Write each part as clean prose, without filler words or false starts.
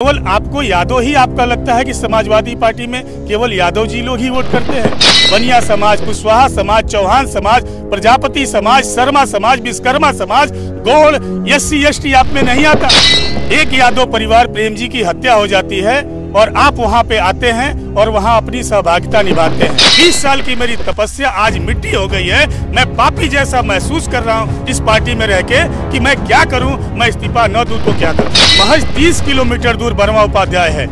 केवल आपको यादव ही आपका लगता है कि समाजवादी पार्टी में केवल यादव जी लोग ही वोट करते हैं? बनिया समाज, कुशवाहा समाज, चौहान समाज, प्रजापति समाज, शर्मा समाज, विश्वकर्मा समाज, गौड़, SC ST आप में नहीं आता। एक यादव परिवार प्रेम जी की हत्या हो जाती है और आप वहां पे आते हैं और वहां अपनी सहभागिता निभाते हैं। 20 साल की मेरी तपस्या आज मिट्टी हो गई है। मैं पापी जैसा महसूस कर रहा हूं इस पार्टी में रह के कि मैं क्या करूं, मैं इस्तीफा न दूं तो क्या करूं। महज 30 किलोमीटर दूर बर्मा उपाध्याय है।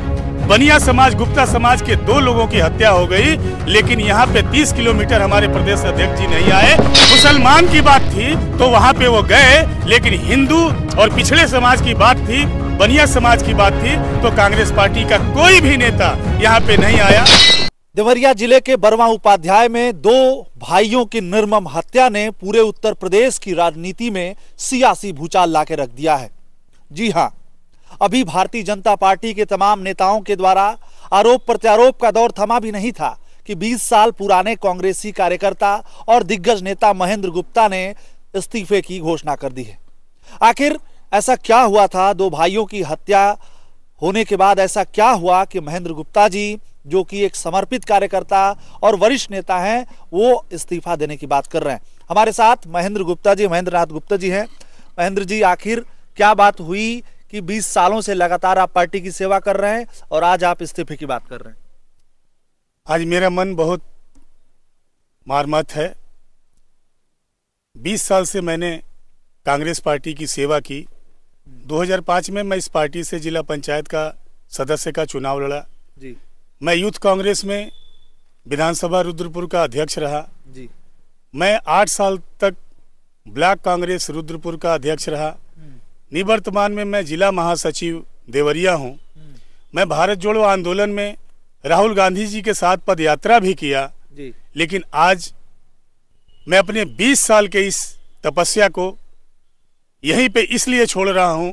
बनिया समाज, गुप्ता समाज के 2 लोगों की हत्या हो गई, लेकिन यहाँ पे 30 किलोमीटर हमारे प्रदेश अध्यक्ष जी नहीं आए। मुसलमान की बात थी तो वहाँ पे वो गए, लेकिन हिंदू और पिछड़े समाज की बात थी, बनिया समाज की बात थी तो कांग्रेस पार्टी का कोई भी नेता यहाँ पे नहीं आया। देवरिया जिले के बर्मा उपाध्याय में 2 भाइयों की निर्मम हत्या ने पूरे उत्तर प्रदेश की राजनीति में सियासी भूचाल लाके रख दिया है। जी हाँ, अभी भारतीय जनता पार्टी के तमाम नेताओं के द्वारा आरोप प्रत्यारोप का दौर थमा भी नहीं था कि 20 साल पुराने कांग्रेसी कार्यकर्ता और दिग्गज नेता महेंद्र गुप्ता ने इस्तीफे की घोषणा कर दी है। आखिर ऐसा क्या हुआ था? 2 भाइयों की हत्या होने के बाद ऐसा क्या हुआ कि महेंद्र गुप्ता जी, जो कि एक समर्पित कार्यकर्ता और वरिष्ठ नेता हैं, वो इस्तीफा देने की बात कर रहे हैं। हमारे साथ महेंद्र गुप्ता जी, महेंद्र नाथ गुप्ता जी हैं। महेंद्र जी, आखिर क्या बात हुई कि 20 सालों से लगातार आप पार्टी की सेवा कर रहे हैं और आज आप इस्तीफे की बात कर रहे हैं? आज मेरा मन बहुत मर्माहत है। 20 साल से मैंने कांग्रेस पार्टी की सेवा की। 2005 में मैं इस पार्टी से जिला पंचायत का सदस्य का चुनाव लड़ा जी। मैं यूथ कांग्रेस में विधानसभा रुद्रपुर का अध्यक्ष रहा जी। मैं 8 साल तक ब्लॉक कांग्रेस रुद्रपुर का अध्यक्ष रहा। निवर्तमान में मैं जिला महासचिव देवरिया हूं। मैं भारत जोड़ो आंदोलन में राहुल गांधी जी के साथ पद यात्रा भी किया जी। लेकिन आज मैं अपने 20 साल के इस तपस्या को यहीं पे इसलिए छोड़ रहा हूं।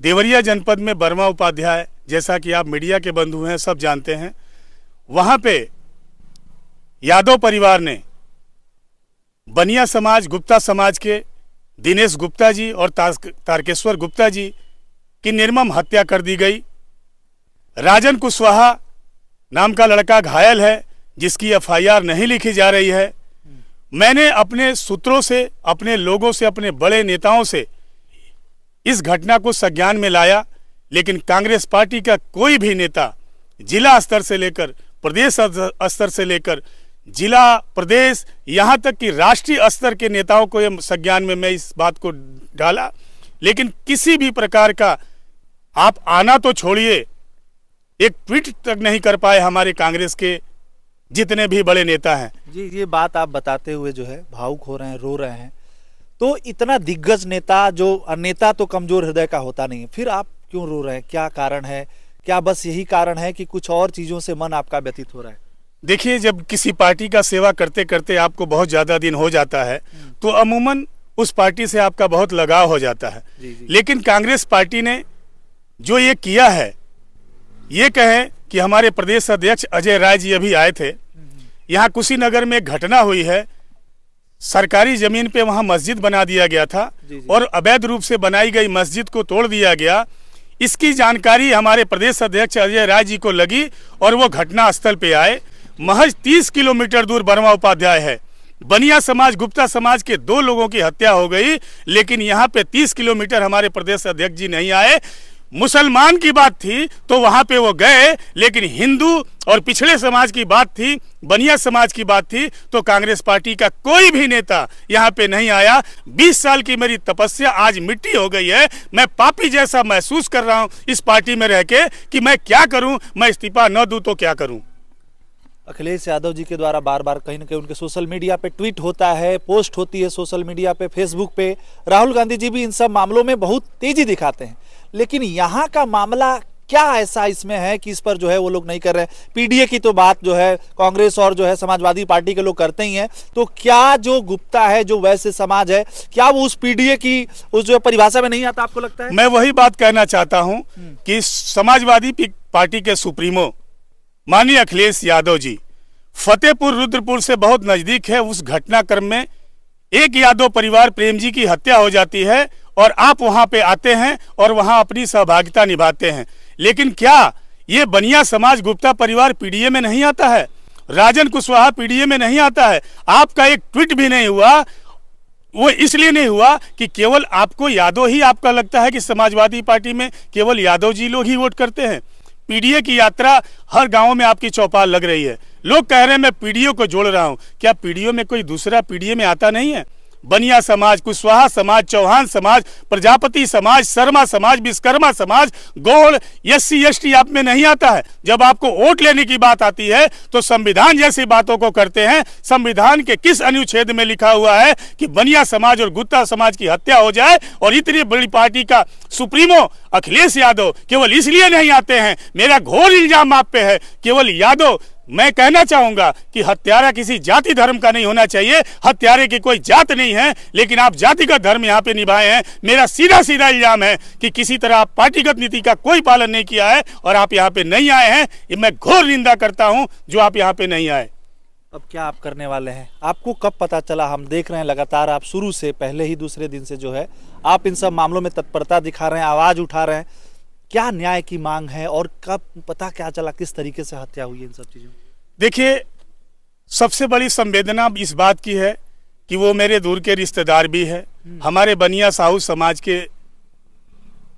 देवरिया जनपद में बर्मा उपाध्याय, जैसा कि आप मीडिया के बंधु हैं, सब जानते हैं, वहां पे यादव परिवार ने बनिया समाज, गुप्ता समाज के दिनेश गुप्ता जी और तारकेश्वर गुप्ता जी की निर्मम हत्या कर दी गई। राजन कुशवाहा नाम का लड़का घायल है, जिसकी FIR नहीं लिखी जा रही है। मैंने अपने सूत्रों से, अपने लोगों से, अपने बड़े नेताओं से इस घटना को संज्ञान में लाया, लेकिन कांग्रेस पार्टी का कोई भी नेता जिला स्तर से लेकर प्रदेश स्तर से लेकर जिला, प्रदेश, यहाँ तक कि राष्ट्रीय स्तर के नेताओं को ये संज्ञान में मैं इस बात को डाला, लेकिन किसी भी प्रकार का आप आना तो छोड़िए, एक ट्वीट तक नहीं कर पाए हमारे कांग्रेस के जितने भी बड़े नेता हैं। जी, ये बात आप बताते हुए जो है भावुक हो रहे हैं, रो रहे हैं। तो इतना दिग्गज नेता, जो नेता तो कमजोर हृदय का होता नहीं है, फिर आप क्यों रो रहे हैं? क्या कारण है? क्या बस यही कारण है कि कुछ और चीजों से मन आपका व्यतीत हो रहा है? देखिए, जब किसी पार्टी का सेवा करते करते आपको बहुत ज्यादा दिन हो जाता है तो अमूमन उस पार्टी से आपका बहुत लगाव हो जाता है। जी। लेकिन कांग्रेस पार्टी ने जो ये किया है, ये कहें कि हमारे प्रदेश अध्यक्ष अजय राय जी अभी आए थे, यहाँ कुशीनगर में एक घटना हुई है। सरकारी जमीन पे वहाँ मस्जिद बना दिया गया था और अवैध रूप से बनाई गई मस्जिद को तोड़ दिया गया। इसकी जानकारी हमारे प्रदेश अध्यक्ष अजय राय जी को लगी और वो घटना स्थल पे आए। महज 30 किलोमीटर दूर बर्मा उपाध्याय है। बनिया समाज, गुप्ता समाज के 2 लोगों की हत्या हो गई, लेकिन यहाँ पे 30 किलोमीटर हमारे प्रदेश अध्यक्ष जी नहीं आए। मुसलमान की बात थी तो वहां पे वो गए, लेकिन हिंदू और पिछड़े समाज की बात थी, बनिया समाज की बात थी तो कांग्रेस पार्टी का कोई भी नेता यहाँ पे नहीं आया। 20 साल की मेरी तपस्या आज मिट्टी हो गई है। मैं पापी जैसा महसूस कर रहा हूँ इस पार्टी में रह के कि मैं क्या करूँ, मैं इस्तीफा न दूं तो क्या करूँ। अखिलेश यादव जी के द्वारा बार बार कहीं ना कहीं उनके सोशल मीडिया पे ट्वीट होता है, पोस्ट होती है सोशल मीडिया पे, फेसबुक पे। राहुल गांधी जी भी इन सब मामलों में बहुत तेजी दिखाते हैं, लेकिन यहाँ का मामला क्या ऐसा इसमें है कि इस पर जो है वो लोग नहीं कर रहे हैं? PDA की तो बात जो है कांग्रेस और जो है समाजवादी पार्टी के लोग करते ही हैं, तो क्या जो गुप्ता है, जो वैश्य समाज है, क्या वो उस PDA की उस जो परिभाषा में नहीं आता, आपको लगता है? मैं वही बात कहना चाहता हूँ कि समाजवादी पार्टी के सुप्रीमो माननीय अखिलेश यादव जी फतेहपुर रुद्रपुर से बहुत नजदीक है। उस घटनाक्रम में एक यादव परिवार प्रेम जी की हत्या हो जाती है और आप वहां पे आते हैं और वहां अपनी सहभागिता निभाते हैं। लेकिन क्या ये बनिया समाज गुप्ता परिवार पीडीए में नहीं आता है? राजन कुशवाहा पीडीए में नहीं आता है? आपका एक ट्वीट भी नहीं हुआ। वो इसलिए नहीं हुआ कि केवल आपको यादव ही आपका लगता है कि समाजवादी पार्टी में केवल यादव जी लोग ही वोट करते हैं। पीडीए की यात्रा हर गांव में आपकी चौपाल लग रही है। लोग कह रहे हैं मैं पीडीए को जोड़ रहा हूं। क्या पीडीए में कोई दूसरा पीडीए में आता नहीं है? बनिया समाज, कुशवाहा समाज, चौहान समाज, प्रजापति समाज, शर्मा समाज, विश्वकर्मा समाज, गौड़, एससी एसटी आप में नहीं आता है। जब आपको वोट लेने की बात आती है तो संविधान जैसी बातों को करते हैं। संविधान के किस अनुच्छेद में लिखा हुआ है कि बनिया समाज और गुप्ता समाज की हत्या हो जाए? और इतनी बड़ी पार्टी का सुप्रीमो अखिलेश यादव केवल इसलिए नहीं आते हैं। मेरा घोर इल्जाम आप पे है। केवल यादव, मैं कहना चाहूंगा कि हत्यारा किसी जाति धर्म का नहीं होना चाहिए। हत्यारे की कोई जात नहीं है, लेकिन आप जातिगत धर्म यहाँ पे निभाए हैं। मेरा सीधा सीधा इल्जाम है कि किसी तरह आप पार्टीगत नीति का कोई पालन नहीं किया है और आप यहाँ पे नहीं आए हैं। ये मैं घोर निंदा करता हूँ जो आप यहाँ पे नहीं आए। अब क्या आप करने वाले हैं? आपको कब पता चला? हम देख रहे हैं लगातार आप शुरू से पहले ही दूसरे दिन से जो है आप इन सब मामलों में तत्परता दिखा रहे हैं, आवाज उठा रहे हैं। क्या न्याय की मांग है और कब पता क्या चला, किस तरीके से हत्या हुई इन सब चीजों? देखिए, सबसे बड़ी संवेदना इस बात की है कि वो मेरे दूर के रिश्तेदार भी है। हमारे बनिया साहू समाज के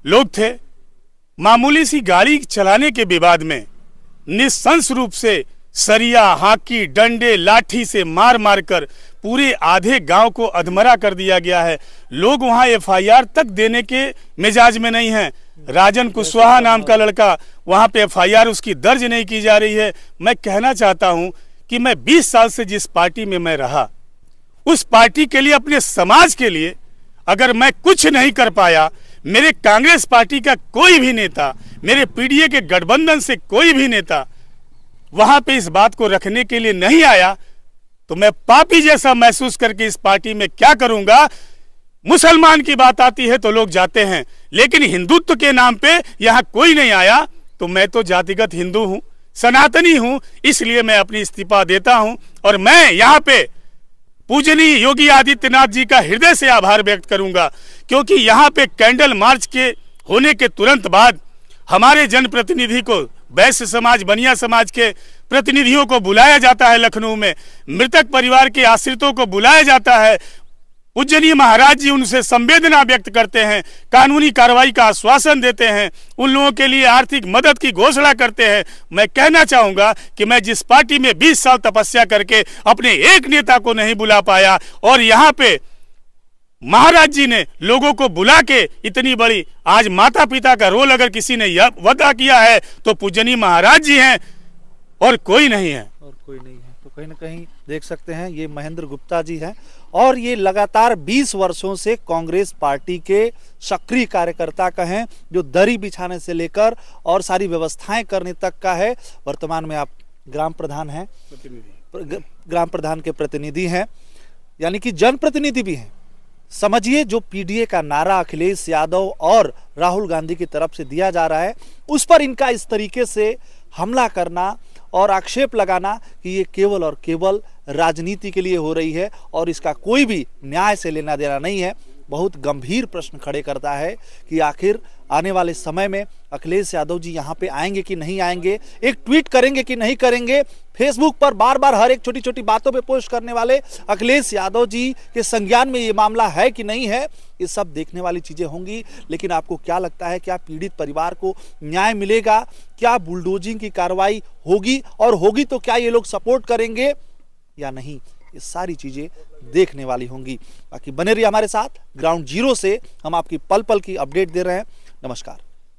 लोग थे। मामूली सी गाड़ी चलाने के विवाद में निशंस रूप से सरिया, हाकी, डंडे, लाठी से मार मार कर पूरे आधे गांव को अधमरा कर दिया गया है। लोग वहां एफआईआर तक देने के मिजाज में नहीं हैं। राजन कुशवाहा नाम का लड़का, वहां पे एफआईआर उसकी दर्ज नहीं की जा रही है। मैं कहना चाहता हूं कि मैं 20 साल से जिस पार्टी में मैं रहा, उस पार्टी के लिए, अपने समाज के लिए अगर मैं कुछ नहीं कर पाया, मेरे कांग्रेस पार्टी का कोई भी नेता, मेरे पीडीए के गठबंधन से कोई भी नेता वहां पे इस बात को रखने के लिए नहीं आया, तो मैं पापी जैसा महसूस करके इस पार्टी में क्या करूंगा? मुसलमान की बात आती है तो लोग जाते हैं, लेकिन हिंदुत्व के नाम पे यहां कोई नहीं आया। तो मैं तो जातिगत हिंदू हूं, सनातनी हूं, इसलिए मैं अपनी इस्तीफा देता हूं। और मैं यहां पे पूजनीय योगी आदित्यनाथ जी का हृदय से आभार व्यक्त करूंगा, क्योंकि यहां पे कैंडल मार्च के होने के तुरंत बाद हमारे जनप्रतिनिधि को, वैश्य समाज, बनिया समाज के प्रतिनिधियों को बुलाया जाता है लखनऊ में। मृतक परिवार के आश्रितों को बुलाया जाता है। पूजनीय महाराज जी उनसे संवेदना व्यक्त करते हैं, कानूनी कार्रवाई का आश्वासन देते हैं, उन लोगों के लिए आर्थिक मदद की घोषणा करते हैं। मैं कहना चाहूंगा कि मैं जिस पार्टी में 20 साल तपस्या करके अपने एक नेता को नहीं बुला पाया, और यहाँ पे महाराज जी ने लोगों को बुला के इतनी बड़ी, आज माता पिता का रोल अगर किसी ने अदा किया है तो पूजनीय महाराज जी हैं और कोई नहीं है। तो कहीं ना कहीं देख सकते हैं ये महेंद्र गुप्ता जी हैं, और ये लगातार 20 वर्षों से कांग्रेस पार्टी के सक्रिय कार्यकर्ता का हैं, जो दरी बिछाने से लेकर और सारी व्यवस्थाएं करने तक का है। वर्तमान में आप ग्राम प्रधान हैं, ग्राम प्रधान के प्रतिनिधि हैं, यानी कि जनप्रतिनिधि भी हैं। समझिए, जो पीडीए का नारा अखिलेश यादव और राहुल गांधी की तरफ से दिया जा रहा है, उस पर इनका इस तरीके से हमला करना और आक्षेप लगाना कि ये केवल और केवल राजनीति के लिए हो रही है और इसका कोई भी न्याय से लेना देना नहीं है, बहुत गंभीर प्रश्न खड़े करता है कि आखिर आने वाले समय में अखिलेश यादव जी यहाँ पे आएंगे कि नहीं आएंगे, एक ट्वीट करेंगे कि नहीं करेंगे। फेसबुक पर बार बार हर एक छोटी छोटी बातों पे पोस्ट करने वाले अखिलेश यादव जी के संज्ञान में ये मामला है कि नहीं है, ये सब देखने वाली चीजें होंगी। लेकिन आपको क्या लगता है, क्या पीड़ित परिवार को न्याय मिलेगा? क्या बुलडोजिंग की कार्रवाई होगी, और होगी तो क्या ये लोग सपोर्ट करेंगे या नहीं? ये सारी चीजें देखने वाली होंगी। बाकी बने रहिए हमारे साथ। ग्राउंड जीरो से हम आपकी पल पल की अपडेट दे रहे हैं। नमस्कार।